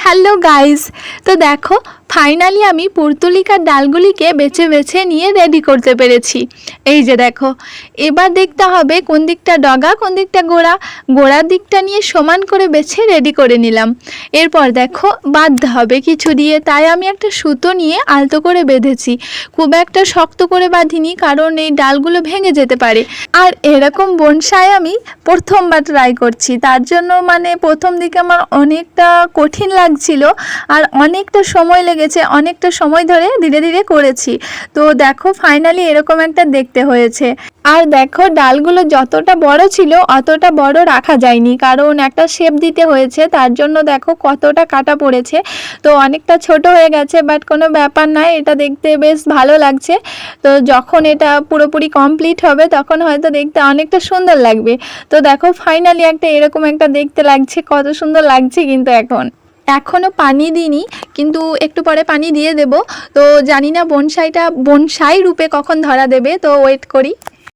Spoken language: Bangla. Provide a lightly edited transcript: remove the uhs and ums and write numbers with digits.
হ্যালো গাইস, তো দেখো ফাইনালি আমি পুর্তলিকার ডালগুলিকে বেছে বেছে নিয়ে রেডি করতে পেরেছি। এই যে দেখো, এবার দেখতে হবে কোন দিকটা ডগা কোন দিকটা গোড়া। গোড়ার দিকটা নিয়ে সমান করে বেছে রেডি করে নিলাম। এরপর দেখো বাঁধতে হবে কিছু দিয়ে, তাই আমি একটা সুতো নিয়ে আলতো করে বেঁধেছি। খুব একটা শক্ত করে বাঁধিনি, কারণ এই ডালগুলো ভেঙে যেতে পারে। আর এরকম বনসাই আমি প্রথমবার ট্রাই করছি, তার জন্য প্রথম দিকে আমার অনেকটা কঠিন লাগছিল আর অনেকটা সময় লেগেছে, অনেকটা সময় ধরে ধীরে ধীরে করেছি। তো দেখো ফাইনালি এরকম একটা দেখতে হয়েছে। আর দেখো ডালগুলো যতটা বড় ছিল অতটা বড় রাখা যায়নি, কারণ একটা শেপ দিতে হয়েছে, তার জন্য দেখো কতটা কাটা পড়েছে। তো অনেকটা ছোট হয়ে গেছে, বাট কোনো ব্যাপার নয়, এটা দেখতে বেশ ভালো লাগছে। তো যখন এটা পুরোপুরি কমপ্লিট হবে তখন হয়তো দেখতে অনেকটা সুন্দর লাগবে। তো দেখো ফাইনালি একটা এরকম একটা দেখতে লাগছে, কত সুন্দর লাগছে। কিন্তু এখনও পানি দিইনি, কিন্তু একটু পরে পানি দিয়ে দেব। তো জানি না বনসাই রূপে কখন ধরা দেবে, তো ওয়েট করি।